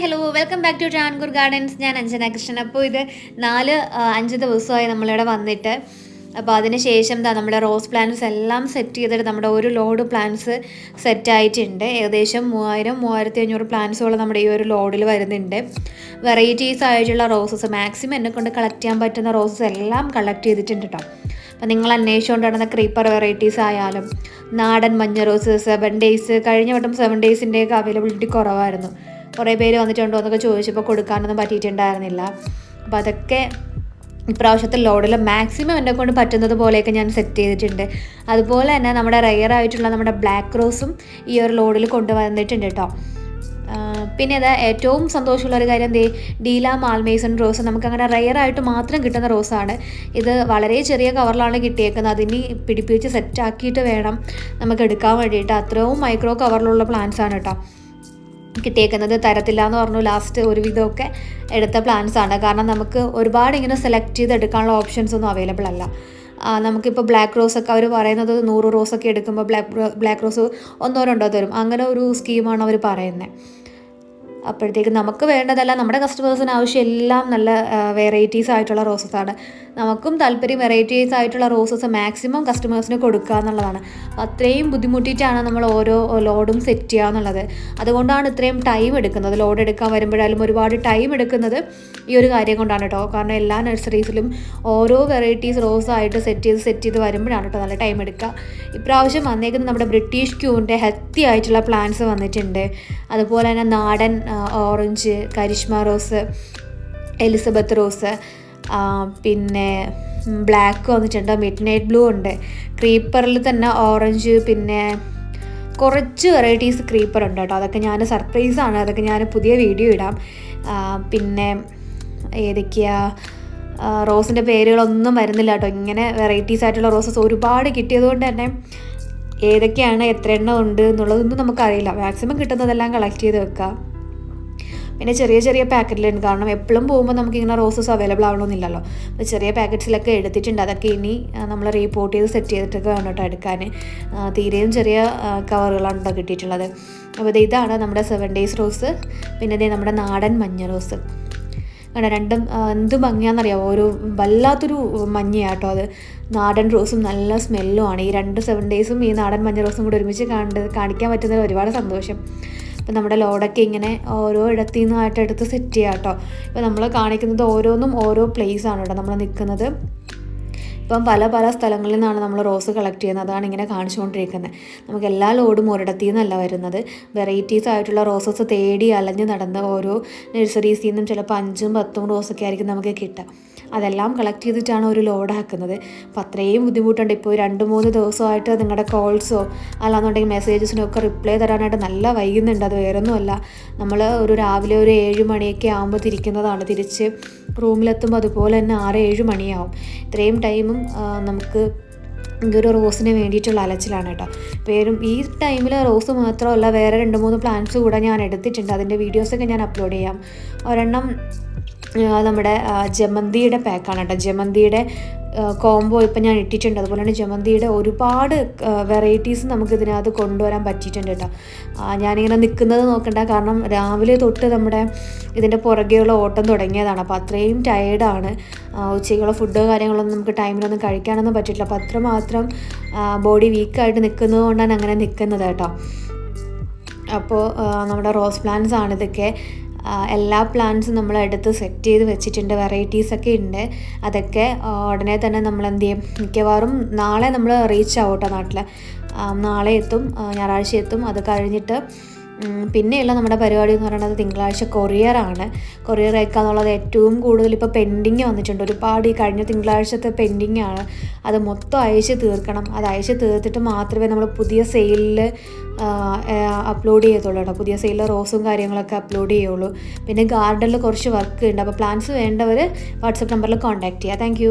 Hello welcome back to Travancore gardens. ഞാൻ അഞ്ജന കൃഷ്ണൻ. അപ്പോൾ ഇത് 4-5 ദിവസമായി നമ്മളിവിടെ വന്നിട്ട്. അപ്പോൾ അതിന് ശേഷം നമ്മുടെ റോസ് പ്ലാന്റ്സ് എല്ലാം സെറ്റ് ചെയ്തിട്ട് നമ്മുടെ ഒരു ലോഡ് പ്ലാന്റ്സ് സെറ്റായിട്ടുണ്ട്. ഏകദേശം 3000-3500 പ്ലാന്റ്സോളം നമ്മുടെ ഈ ഒരു ലോഡിൽ വരുന്നുണ്ട്. വെറൈറ്റീസ് ആയിട്ടുള്ള റോസസ് മാക്സിമം എന്നെക്കൊണ്ട് കളക്ട് ചെയ്യാൻ പറ്റുന്ന റോസസ് എല്ലാം കളക്ട് ചെയ്തിട്ടുണ്ട് കേട്ടോ. അപ്പോൾ നിങ്ങൾ അന്വേഷിച്ചുകൊണ്ട് നടന്ന ക്രീപ്പർ വെറൈറ്റീസ് ആയാലും നാടൻ മഞ്ഞ റോസ് 7 ഡേയ്സ്, കഴിഞ്ഞ വട്ടം 7 ഡേയ്സിൻ്റെയൊക്കെ അവൈലബിലിറ്റി കുറവായിരുന്നു. കുറേ പേര് വന്നിട്ടുണ്ടോ എന്നൊക്കെ ചോദിച്ചപ്പോൾ കൊടുക്കാനൊന്നും പറ്റിയിട്ടുണ്ടായിരുന്നില്ല. അപ്പോൾ അതൊക്കെ ഇപ്രാവശ്യത്തെ ലോഡിൽ മാക്സിമം എന്നെ കൊണ്ട് പറ്റുന്നത് പോലെയൊക്കെ ഞാൻ സെറ്റ് ചെയ്തിട്ടുണ്ട്. അതുപോലെ തന്നെ നമ്മുടെ റെയറായിട്ടുള്ള നമ്മുടെ ബ്ലാക്ക് റോസും ഈ ഒരു ലോഡിൽ കൊണ്ടുവന്നിട്ടുണ്ട് കേട്ടോ. പിന്നെ ഇത് ഏറ്റവും സന്തോഷമുള്ളൊരു കാര്യം ഡീല മാൽമേസൺ റോസ് നമുക്കങ്ങനെ റെയറായിട്ട് മാത്രം കിട്ടുന്ന റോസാണ്. ഇത് വളരെ ചെറിയ കവറിലാണ് കിട്ടിയേക്കുന്നത്. അതിന് പിടിപ്പിച്ച് സെറ്റാക്കിയിട്ട് വേണം നമുക്ക് എടുക്കാൻ വേണ്ടിയിട്ട്. അത്രയും മൈക്രോ കവറിലുള്ള പ്ലാന്റ്സ് ആണ് കേട്ടോ കിട്ടിയേക്കുന്നത്. തരത്തില്ല എന്ന് പറഞ്ഞു ലാസ്റ്റ് ഒരുവിധമൊക്കെ എടുത്ത പ്ലാന്റ്സ് ആണ്. കാരണം നമുക്ക് ഒരുപാട് ഇങ്ങനെ സെലക്ട് ചെയ്ത് എടുക്കാനുള്ള ഓപ്ഷൻസ് ഒന്നും അവൈലബിൾ അല്ല. നമുക്കിപ്പോൾ ബ്ലാക്ക് റോസൊക്കെ അവർ പറയുന്നത് 100 റോസൊക്കെ എടുക്കുമ്പോൾ ബ്ലാക്ക് റോസ് 1-2 തരും. അങ്ങനെ ഒരു സ്കീമാണ് അവർ പറയുന്നത്. അപ്പോഴത്തേക്ക് നമുക്ക് വേണ്ടതല്ല, നമ്മുടെ കസ്റ്റമേഴ്സിന് ആവശ്യം എല്ലാം നല്ല വെറൈറ്റീസ് ആയിട്ടുള്ള റോസസാണ്. നമുക്കും താല്പര്യം വെറൈറ്റീസ് ആയിട്ടുള്ള റോസസ് മാക്സിമം കസ്റ്റമേഴ്സിന് കൊടുക്കുക എന്നുള്ളതാണ്. അത്രയും ബുദ്ധിമുട്ടിയിട്ടാണ് നമ്മൾ ഓരോ ലോഡും സെറ്റ് ചെയ്യുക എന്നുള്ളത്. അതുകൊണ്ടാണ് ഇത്രയും ടൈം എടുക്കുന്നത്. ലോഡ് എടുക്കാൻ വരുമ്പോഴായാലും ഒരുപാട് ടൈം എടുക്കുന്നത് ഈ ഒരു കാര്യം കൊണ്ടാണ് കേട്ടോ. കാരണം എല്ലാ നഴ്സറീസിലും ഓരോ വെറൈറ്റീസ് റോസായിട്ട് സെറ്റ് ചെയ്ത് വരുമ്പോഴാണ് കേട്ടോ നല്ല ടൈം എടുക്കുക. ഇപ്രാവശ്യം വന്നേക്കുന്നത് നമ്മുടെ ബ്രിട്ടീഷ് ക്യൂവിൻ്റെ ഹെൽത്തി ആയിട്ടുള്ള പ്ലാന്റ്സ് വന്നിട്ടുണ്ട്. അതുപോലെ തന്നെ നാടൻ orange, Karishma rose, Elizabeth rose, പിന്നെ ബ്ലാക്ക് വന്നിട്ടുണ്ട്, മിഡ് നൈറ്റ് ബ്ലൂ ഉണ്ട്. ക്രീപ്പറിൽ തന്നെ ഓറഞ്ച്, പിന്നെ കുറച്ച് വെറൈറ്റീസ് ക്രീപ്പർ ഉണ്ട് കേട്ടോ. അതൊക്കെ ഞാൻ സർപ്രൈസാണ്, അതൊക്കെ ഞാൻ പുതിയ വീഡിയോ ഇടാം. പിന്നെ ഏതൊക്കെയാ റോസിൻ്റെ പേരുകളൊന്നും വരുന്നില്ല കേട്ടോ. ഇങ്ങനെ വെറൈറ്റീസ് ആയിട്ടുള്ള റോസസ് ഒരുപാട് കിട്ടിയതുകൊണ്ട് തന്നെ ഏതൊക്കെയാണ് എത്ര എണ്ണം ഉണ്ട് എന്നുള്ളതൊന്നും നമുക്കറിയില്ല. മാക്സിമം കിട്ടുന്നതെല്ലാം കളക്ട് ചെയ്ത് വെക്കുക. പിന്നെ ചെറിയ ചെറിയ പാക്കറ്റിലുണ്ട്. കാരണം എപ്പോഴും പോകുമ്പോൾ നമുക്കിങ്ങനെ റോസസ് അവൈലബിൾ ആവണമെന്നില്ലല്ലോ. അപ്പോൾ ചെറിയ പാക്കറ്റ്സിലൊക്കെ എടുത്തിട്ടുണ്ട്. അതൊക്കെ ഇനി നമ്മൾ റീപോർട്ട് ചെയ്ത് സെറ്റ് ചെയ്തിട്ടൊക്കെ വേണം കേട്ടോ എടുക്കാൻ. തീരെയും ചെറിയ കവറുകളാണ് കേട്ടോ കിട്ടിയിട്ടുള്ളത്. അപ്പോൾ ഇതാണ് നമ്മുടെ 7 ഡേയ്സ് റോസ്. പിന്നെ നമ്മുടെ നാടൻ മഞ്ഞ റോസ്. അങ്ങനെ രണ്ടും എന്ത് ഭംഗിയാണെന്നറിയാമോ, ഒരു വല്ലാത്തൊരു മഞ്ഞയാട്ടോ അത്. നാടൻ റോസും നല്ല സ്മെല്ലും ആണ്. ഈ 7 ഡേയ്സും ഈ നാടൻ മഞ്ഞ റോസും കൂടി ഒരുമിച്ച് കാണിക്കാൻ പറ്റുന്നതിൽ ഒരുപാട് സന്തോഷം. ഇപ്പം നമ്മുടെ ലോഡൊക്കെ ഇങ്ങനെ ഓരോ ഇടത്തു നിന്നായിട്ട് എടുത്ത് സെറ്റ് ചെയ്യാം കേട്ടോ. ഇപ്പോൾ നമ്മൾ കാണിക്കുന്നത് ഓരോന്നും ഓരോ പ്ലേസ് ആണ് കേട്ടോ നമ്മൾ നിൽക്കുന്നത്. ഇപ്പം പല സ്ഥലങ്ങളിൽ നിന്നാണ് നമ്മൾ റോസ് കളക്ട് ചെയ്യുന്നത്. അതാണ് ഇങ്ങനെ കാണിച്ചുകൊണ്ടിരിക്കുന്നത്. നമുക്ക് എല്ലാ ലോഡും ഒരിടത്തു നിന്നല്ല വരുന്നത്. വെറൈറ്റീസ് ആയിട്ടുള്ള റോസസ് തേടി അലഞ്ഞ് നടന്ന് ഓരോ നഴ്സറീസിൽ നിന്നും ചിലപ്പോൾ 5-10 റോസൊക്കെ ആയിരിക്കും നമുക്ക് കിട്ടുക. അതെല്ലാം കളക്ട് ചെയ്തിട്ടാണ് ഒരു ലോഡാക്കുന്നത്. അപ്പോൾ അത്രയും ബുദ്ധിമുട്ടുണ്ട്. ഇപ്പോൾ 2-3 ദിവസമായിട്ട് നിങ്ങളുടെ കോൾസോ അല്ലാന്നുണ്ടെങ്കിൽ മെസ്സേജസിനോ ഒക്കെ റിപ്ലൈ തരാനായിട്ട് നല്ല വൈകുന്നുണ്ട്. അത് വേറൊന്നുമല്ല, നമ്മൾ രാവിലെ 7 മണിയൊക്കെ ആകുമ്പോൾ തിരിക്കുന്നതാണ്. തിരിച്ച് റൂമിലെത്തുമ്പോൾ അതുപോലെ തന്നെ 6-7 മണിയാവും. ഇത്രയും ടൈമും നമുക്ക് ഈ ഒരു റോസിന് വേണ്ടിയിട്ടുള്ള അലച്ചിലാണ് കേട്ടോ. ഈ ടൈമിൽ റോസ് മാത്രമല്ല, വേറെ 2-3 പ്ലാന്റ്സ് കൂടെ ഞാൻ എടുത്തിട്ടുണ്ട്. അതിൻ്റെ വീഡിയോസൊക്കെ ഞാൻ അപ്ലോഡ് ചെയ്യാം. ഒരെണ്ണം നമ്മുടെ ജമന്തിയുടെ പാക്കാണ് കേട്ടോ. ജമന്തിയുടെ കോംബോ ഇപ്പം ഞാൻ ഇട്ടിട്ടുണ്ട്. അതുപോലെ തന്നെ ജമന്തിയുടെ ഒരുപാട് വെറൈറ്റീസ് നമുക്ക് ഇതിനകത്ത് കൊണ്ടുവരാൻ പറ്റിയിട്ടുണ്ട് കേട്ടോ. ഞാനിങ്ങനെ നിൽക്കുന്നത് നോക്കണ്ട, കാരണം രാവിലെ തൊട്ട് നമ്മുടെ ഇതിൻ്റെ പുറകെയുള്ള ഓട്ടം തുടങ്ങിയതാണ്. അപ്പോൾ അത്രയും ടയേർഡാണ്. ഉച്ചയ്ക്കുള്ള ഫുഡ് കാര്യങ്ങളൊന്നും നമുക്ക് ടൈമിലൊന്നും കഴിക്കാനൊന്നും പറ്റിയിട്ടില്ല. അപ്പോൾ അത്രമാത്രം ബോഡി വീക്കായിട്ട് നിൽക്കുന്നത് കൊണ്ടാണ് അങ്ങനെ നിൽക്കുന്നത് കേട്ടോ. അപ്പോൾ നമ്മുടെ റോസ് പ്ലാന്റ്സ് ആണിതൊക്കെ. എല്ലാ പ്ലാന്റ്സും നമ്മൾ എടുത്ത് സെറ്റ് ചെയ്ത് വെച്ചിട്ടുണ്ട്. വെറൈറ്റീസൊക്കെ ഉണ്ട്. അതൊക്കെ ഉടനെ തന്നെ നമ്മൾ എന്ത് ചെയ്യും, മിക്കവാറും നാളെ നമ്മൾ റീച്ച് ആവും കേട്ടോ നാട്ടിൽ. നാളെ എത്തും, ഞായറാഴ്ച എത്തും. അത് കഴിഞ്ഞിട്ട് പിന്നെയുള്ള നമ്മുടെ പരിപാടി എന്ന് പറയുന്നത് തിങ്കളാഴ്ച കൊറിയറാണ്. കൊറിയർ അയക്കുക എന്നുള്ളത് ഏറ്റവും കൂടുതൽ ഇപ്പോൾ പെൻഡിങ് വന്നിട്ടുണ്ട്. ഒരുപാട് ഈ കഴിഞ്ഞ തിങ്കളാഴ്ചത്തെ പെൻഡിങ് ആണ്. അത് മൊത്തം അയച്ച് തീർക്കണം. അത് അയച്ച് തീർത്തിട്ട് മാത്രമേ നമ്മൾ പുതിയ സെയിലിൽ അപ്ലോഡ് ചെയ്യത്തുള്ളൂ കേട്ടോ. പുതിയ സെയിലിൽ റോസും കാര്യങ്ങളൊക്കെ അപ്ലോഡ് ചെയ്യുള്ളൂ. പിന്നെ ഗാർഡനിൽ കുറച്ച് വർക്ക് ഉണ്ട്. അപ്പോൾ പ്ലാന്റ്സ് വേണ്ടവർ വാട്സപ്പ് നമ്പറിൽ കോൺടാക്റ്റ് ചെയ്യുക. താങ്ക്